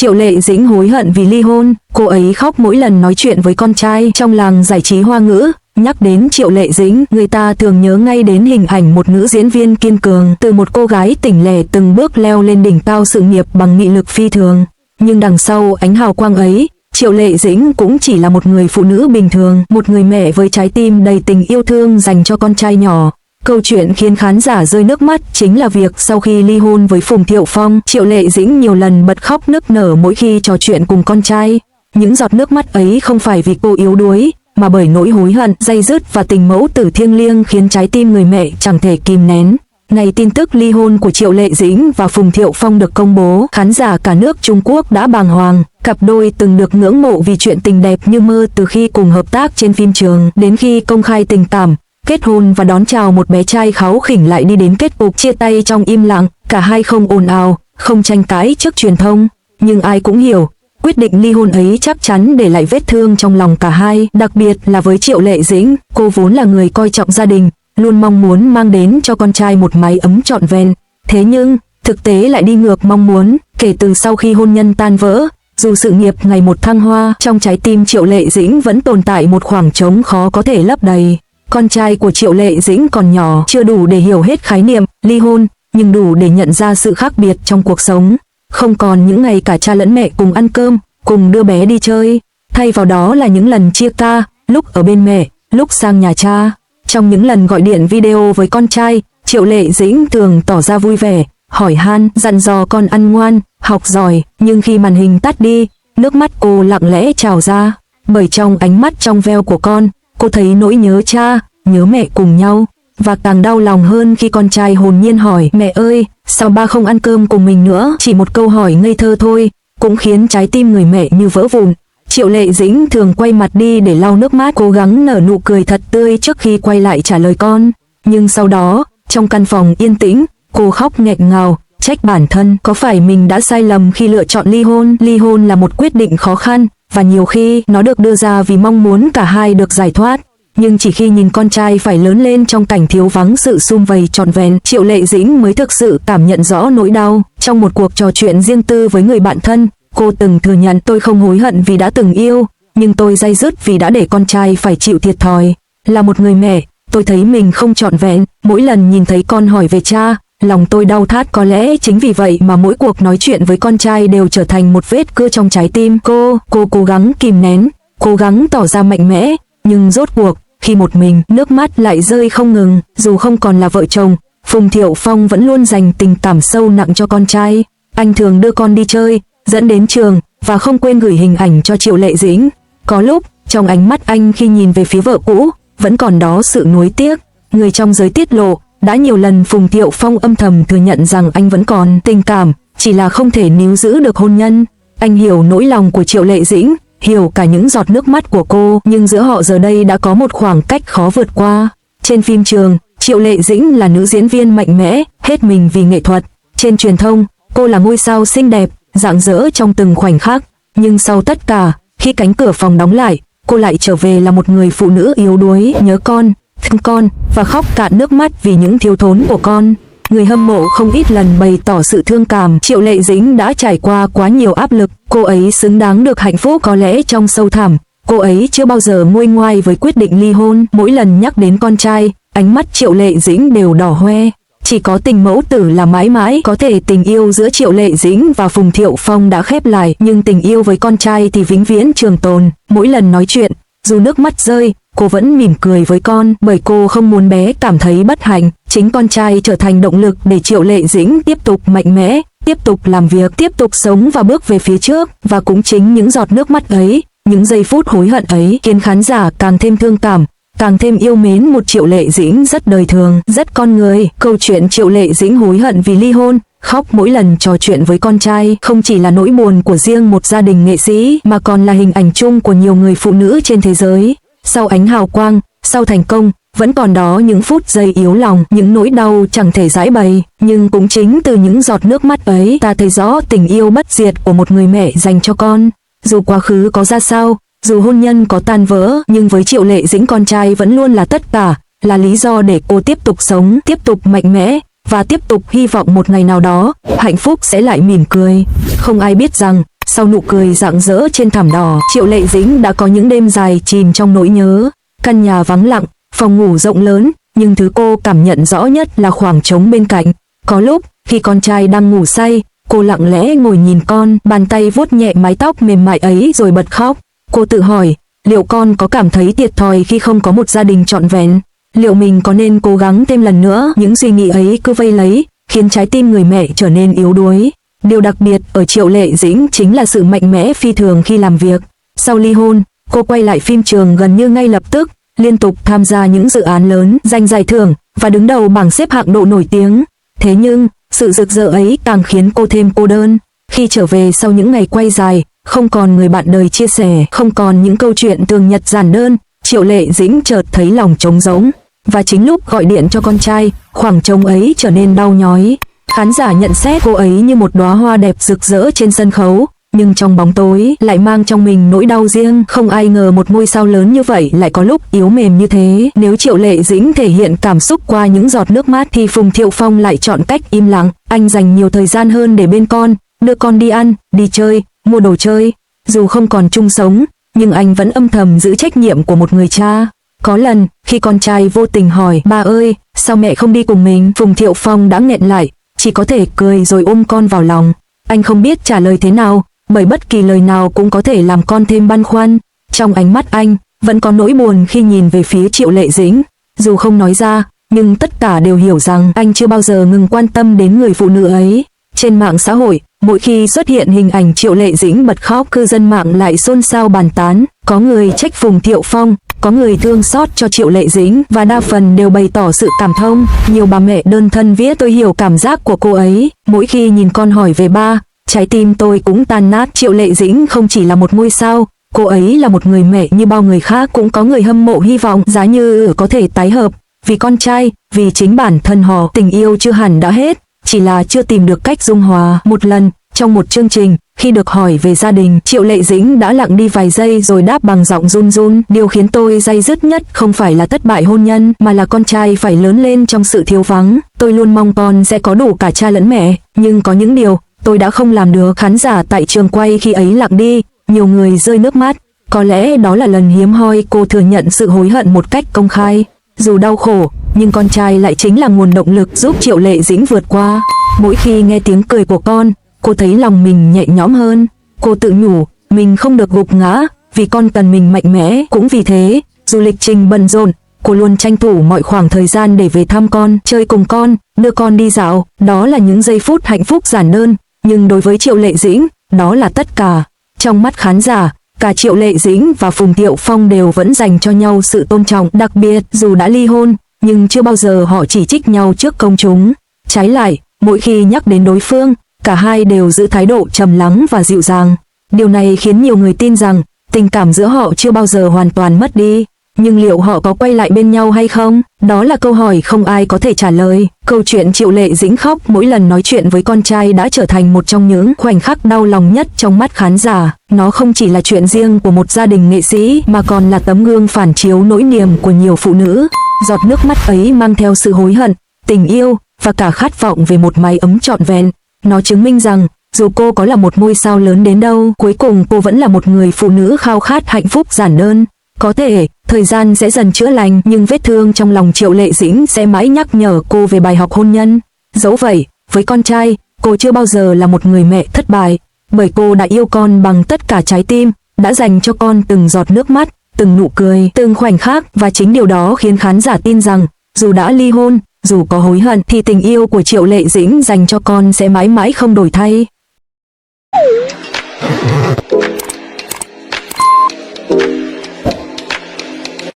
Triệu Lệ Dĩnh hối hận vì ly hôn, cô ấy khóc mỗi lần nói chuyện với con trai. Trong làng giải trí Hoa ngữ, nhắc đến Triệu Lệ Dĩnh, người ta thường nhớ ngay đến hình ảnh một nữ diễn viên kiên cường, từ một cô gái tỉnh lẻ từng bước leo lên đỉnh cao sự nghiệp bằng nghị lực phi thường. Nhưng đằng sau ánh hào quang ấy, Triệu Lệ Dĩnh cũng chỉ là một người phụ nữ bình thường, một người mẹ với trái tim đầy tình yêu thương dành cho con trai nhỏ. Câu chuyện khiến khán giả rơi nước mắt chính là việc sau khi ly hôn với Phùng Thiệu Phong, Triệu Lệ Dĩnh nhiều lần bật khóc nức nở mỗi khi trò chuyện cùng con trai. Những giọt nước mắt ấy không phải vì cô yếu đuối, mà bởi nỗi hối hận, day dứt và tình mẫu tử thiêng liêng khiến trái tim người mẹ chẳng thể kìm nén. Ngày tin tức ly hôn của Triệu Lệ Dĩnh và Phùng Thiệu Phong được công bố, khán giả cả nước Trung Quốc đã bàng hoàng. Cặp đôi từng được ngưỡng mộ vì chuyện tình đẹp như mơ từ khi cùng hợp tác trên phim Trường, đến khi công khai tình cảm, kết hôn và đón chào một bé trai kháu khỉnh lại đi đến kết cục chia tay trong im lặng. Cả hai không ồn ào, không tranh cãi trước truyền thông, nhưng ai cũng hiểu, quyết định ly hôn ấy chắc chắn để lại vết thương trong lòng cả hai, đặc biệt là với Triệu Lệ Dĩnh. Cô vốn là người coi trọng gia đình, luôn mong muốn mang đến cho con trai một mái ấm trọn vẹn. Thế nhưng, thực tế lại đi ngược mong muốn. Kể từ sau khi hôn nhân tan vỡ, dù sự nghiệp ngày một thăng hoa, trong trái tim Triệu Lệ Dĩnh vẫn tồn tại một khoảng trống khó có thể lấp đầy. Con trai của Triệu Lệ Dĩnh còn nhỏ, chưa đủ để hiểu hết khái niệm ly hôn, nhưng đủ để nhận ra sự khác biệt trong cuộc sống. Không còn những ngày cả cha lẫn mẹ cùng ăn cơm, cùng đưa bé đi chơi, thay vào đó là những lần chia ca, lúc ở bên mẹ, lúc sang nhà cha. Trong những lần gọi điện video với con trai, Triệu Lệ Dĩnh thường tỏ ra vui vẻ, hỏi han, dặn dò con ăn ngoan, học giỏi, nhưng khi màn hình tắt đi, nước mắt cô lặng lẽ trào ra, bởi trong ánh mắt trong veo của con, cô thấy nỗi nhớ cha, nhớ mẹ cùng nhau. Và càng đau lòng hơn khi con trai hồn nhiên hỏi, mẹ ơi, sao ba không ăn cơm cùng mình nữa? Chỉ một câu hỏi ngây thơ thôi, cũng khiến trái tim người mẹ như vỡ vụn. Triệu Lệ Dĩnh thường quay mặt đi để lau nước mắt, cố gắng nở nụ cười thật tươi trước khi quay lại trả lời con. Nhưng sau đó, trong căn phòng yên tĩnh, cô khóc nghẹn ngào, trách bản thân, có phải mình đã sai lầm khi lựa chọn ly hôn? Ly hôn là một quyết định khó khăn, và nhiều khi nó được đưa ra vì mong muốn cả hai được giải thoát. Nhưng chỉ khi nhìn con trai phải lớn lên trong cảnh thiếu vắng sự sum vầy trọn vẹn, Triệu Lệ Dĩnh mới thực sự cảm nhận rõ nỗi đau. Trong một cuộc trò chuyện riêng tư với người bạn thân, cô từng thừa nhận, tôi không hối hận vì đã từng yêu, nhưng tôi day dứt vì đã để con trai phải chịu thiệt thòi. Là một người mẹ, tôi thấy mình không trọn vẹn, mỗi lần nhìn thấy con hỏi về cha, lòng tôi đau thắt. Có lẽ chính vì vậy mà mỗi cuộc nói chuyện với con trai đều trở thành một vết cưa trong trái tim cô. Cô cố gắng kìm nén, cố gắng tỏ ra mạnh mẽ, nhưng rốt cuộc, khi một mình, nước mắt lại rơi không ngừng. Dù không còn là vợ chồng, Phùng Thiệu Phong vẫn luôn dành tình cảm sâu nặng cho con trai. Anh thường đưa con đi chơi, dẫn đến trường, và không quên gửi hình ảnh cho Triệu Lệ Dĩnh. Có lúc, trong ánh mắt anh khi nhìn về phía vợ cũ, vẫn còn đó sự nuối tiếc. Người trong giới tiết lộ, đã nhiều lần Phùng Thiệu Phong âm thầm thừa nhận rằng anh vẫn còn tình cảm, chỉ là không thể níu giữ được hôn nhân. Anh hiểu nỗi lòng của Triệu Lệ Dĩnh, hiểu cả những giọt nước mắt của cô, nhưng giữa họ giờ đây đã có một khoảng cách khó vượt qua. Trên phim Trường, Triệu Lệ Dĩnh là nữ diễn viên mạnh mẽ, hết mình vì nghệ thuật. Trên truyền thông, cô là ngôi sao xinh đẹp, rạng rỡ trong từng khoảnh khắc. Nhưng sau tất cả, khi cánh cửa phòng đóng lại, cô lại trở về là một người phụ nữ yếu đuối, nhớ con, thương con, và khóc cạn nước mắt vì những thiếu thốn của con. Người hâm mộ không ít lần bày tỏ sự thương cảm. Triệu Lệ Dĩnh đã trải qua quá nhiều áp lực, cô ấy xứng đáng được hạnh phúc. Có lẽ trong sâu thẳm, cô ấy chưa bao giờ nguôi ngoai với quyết định ly hôn. Mỗi lần nhắc đến con trai, ánh mắt Triệu Lệ Dĩnh đều đỏ hoe. Chỉ có tình mẫu tử là mãi mãi. Có thể tình yêu giữa Triệu Lệ Dĩnh và Phùng Thiệu Phong đã khép lại, nhưng tình yêu với con trai thì vĩnh viễn trường tồn. Mỗi lần nói chuyện, dù nước mắt rơi, cô vẫn mỉm cười với con, bởi cô không muốn bé cảm thấy bất hạnh. Chính con trai trở thành động lực để Triệu Lệ Dĩnh tiếp tục mạnh mẽ, tiếp tục làm việc, tiếp tục sống và bước về phía trước. Và cũng chính những giọt nước mắt ấy, những giây phút hối hận ấy khiến khán giả càng thêm thương cảm, càng thêm yêu mến một Triệu Lệ Dĩnh rất đời thường, rất con người. Câu chuyện Triệu Lệ Dĩnh hối hận vì ly hôn, khóc mỗi lần trò chuyện với con trai, không chỉ là nỗi buồn của riêng một gia đình nghệ sĩ, mà còn là hình ảnh chung của nhiều người phụ nữ trên thế giới. Sau ánh hào quang, sau thành công, vẫn còn đó những phút giây yếu lòng, những nỗi đau chẳng thể giải bày. Nhưng cũng chính từ những giọt nước mắt ấy, ta thấy rõ tình yêu bất diệt của một người mẹ dành cho con. Dù quá khứ có ra sao, dù hôn nhân có tan vỡ, nhưng với Triệu Lệ Dĩnh, con trai vẫn luôn là tất cả, là lý do để cô tiếp tục sống, tiếp tục mạnh mẽ, và tiếp tục hy vọng một ngày nào đó, hạnh phúc sẽ lại mỉm cười. Không ai biết rằng, sau nụ cười rạng rỡ trên thảm đỏ, Triệu Lệ Dĩnh đã có những đêm dài chìm trong nỗi nhớ. Căn nhà vắng lặng, phòng ngủ rộng lớn, nhưng thứ cô cảm nhận rõ nhất là khoảng trống bên cạnh. Có lúc, khi con trai đang ngủ say, cô lặng lẽ ngồi nhìn con, bàn tay vuốt nhẹ mái tóc mềm mại ấy rồi bật khóc. Cô tự hỏi, liệu con có cảm thấy thiệt thòi khi không có một gia đình trọn vẹn? Liệu mình có nên cố gắng thêm lần nữa? Những suy nghĩ ấy cứ vây lấy, khiến trái tim người mẹ trở nên yếu đuối. Điều đặc biệt ở Triệu Lệ Dĩnh chính là sự mạnh mẽ phi thường khi làm việc. Sau ly hôn, cô quay lại phim trường gần như ngay lập tức, liên tục tham gia những dự án lớn, giành giải thưởng và đứng đầu bảng xếp hạng độ nổi tiếng. Thế nhưng, sự rực rỡ ấy càng khiến cô thêm cô đơn. Khi trở về sau những ngày quay dài, không còn người bạn đời chia sẻ, không còn những câu chuyện thường nhật giản đơn, Triệu Lệ Dĩnh chợt thấy lòng trống rỗng. Và chính lúc gọi điện cho con trai, khoảng trống ấy trở nên đau nhói. Khán giả nhận xét cô ấy như một đóa hoa đẹp rực rỡ trên sân khấu, nhưng trong bóng tối lại mang trong mình nỗi đau riêng. Không ai ngờ một ngôi sao lớn như vậy lại có lúc yếu mềm như thế. Nếu Triệu Lệ Dĩnh thể hiện cảm xúc qua những giọt nước mắt thì Phùng Thiệu Phong lại chọn cách im lặng. Anh dành nhiều thời gian hơn để bên con, đưa con đi ăn, đi chơi, mua đồ chơi. Dù không còn chung sống, nhưng anh vẫn âm thầm giữ trách nhiệm của một người cha. Có lần, khi con trai vô tình hỏi, ba ơi, sao mẹ không đi cùng mình? Phùng Thiệu Phong đã nghẹn lại, chỉ có thể cười rồi ôm con vào lòng. Anh không biết trả lời thế nào, bởi bất kỳ lời nào cũng có thể làm con thêm băn khoăn. Trong ánh mắt anh, vẫn có nỗi buồn khi nhìn về phía Triệu Lệ Dĩnh. Dù không nói ra, nhưng tất cả đều hiểu rằng anh chưa bao giờ ngừng quan tâm đến người phụ nữ ấy. Trên mạng xã hội, mỗi khi xuất hiện hình ảnh Triệu Lệ Dĩnh bật khóc, cư dân mạng lại xôn xao bàn tán. Có người trách Phùng Thiệu Phong, có người thương xót cho Triệu Lệ Dĩnh và đa phần đều bày tỏ sự cảm thông. Nhiều bà mẹ đơn thân viết, tôi hiểu cảm giác của cô ấy, mỗi khi nhìn con hỏi về ba, trái tim tôi cũng tan nát. Triệu Lệ Dĩnh không chỉ là một ngôi sao, cô ấy là một người mẹ như bao người khác. Cũng có người hâm mộ hy vọng giá như có thể tái hợp, vì con trai, vì chính bản thân họ. Tình yêu chưa hẳn đã hết, chỉ là chưa tìm được cách dung hòa. Một lần, trong một chương trình, khi được hỏi về gia đình, Triệu Lệ Dĩnh đã lặng đi vài giây rồi đáp bằng giọng run run. Điều khiến tôi day dứt nhất không phải là thất bại hôn nhân, mà là con trai phải lớn lên trong sự thiếu vắng. Tôi luôn mong con sẽ có đủ cả cha lẫn mẹ, nhưng có những điều tôi đã không làm được. Khán giả tại trường quay khi ấy lặng đi, nhiều người rơi nước mắt. Có lẽ đó là lần hiếm hoi cô thừa nhận sự hối hận một cách công khai. Dù đau khổ, nhưng con trai lại chính là nguồn động lực giúp Triệu Lệ Dĩnh vượt qua. Mỗi khi nghe tiếng cười của con, cô thấy lòng mình nhẹ nhõm hơn. Cô tự nhủ, mình không được gục ngã, vì con cần mình mạnh mẽ. Cũng vì thế, dù lịch trình bận rộn, cô luôn tranh thủ mọi khoảng thời gian để về thăm con, chơi cùng con, đưa con đi dạo. Đó là những giây phút hạnh phúc giản đơn, nhưng đối với Triệu Lệ Dĩnh, đó là tất cả. Trong mắt khán giả, cả Triệu Lệ Dĩnh và Phùng Thiệu Phong đều vẫn dành cho nhau sự tôn trọng. Đặc biệt, dù đã ly hôn, nhưng chưa bao giờ họ chỉ trích nhau trước công chúng. Trái lại, mỗi khi nhắc đến đối phương, cả hai đều giữ thái độ trầm lắng và dịu dàng. Điều này khiến nhiều người tin rằng tình cảm giữa họ chưa bao giờ hoàn toàn mất đi. Nhưng liệu họ có quay lại bên nhau hay không? Đó là câu hỏi không ai có thể trả lời. Câu chuyện Triệu Lệ Dĩnh khóc mỗi lần nói chuyện với con trai đã trở thành một trong những khoảnh khắc đau lòng nhất trong mắt khán giả. Nó không chỉ là chuyện riêng của một gia đình nghệ sĩ mà còn là tấm gương phản chiếu nỗi niềm của nhiều phụ nữ. Giọt nước mắt ấy mang theo sự hối hận, tình yêu và cả khát vọng về một mái ấm trọn vẹn. Nó chứng minh rằng, dù cô có là một ngôi sao lớn đến đâu, cuối cùng cô vẫn là một người phụ nữ khao khát hạnh phúc giản đơn. Có thể, thời gian sẽ dần chữa lành, nhưng vết thương trong lòng Triệu Lệ Dĩnh sẽ mãi nhắc nhở cô về bài học hôn nhân. Dẫu vậy, với con trai, cô chưa bao giờ là một người mẹ thất bại, bởi cô đã yêu con bằng tất cả trái tim, đã dành cho con từng giọt nước mắt, từng nụ cười, từng khoảnh khắc, và chính điều đó khiến khán giả tin rằng, dù đã ly hôn, dù có hối hận thì tình yêu của Triệu Lệ Dĩnh dành cho con sẽ mãi mãi không đổi thay.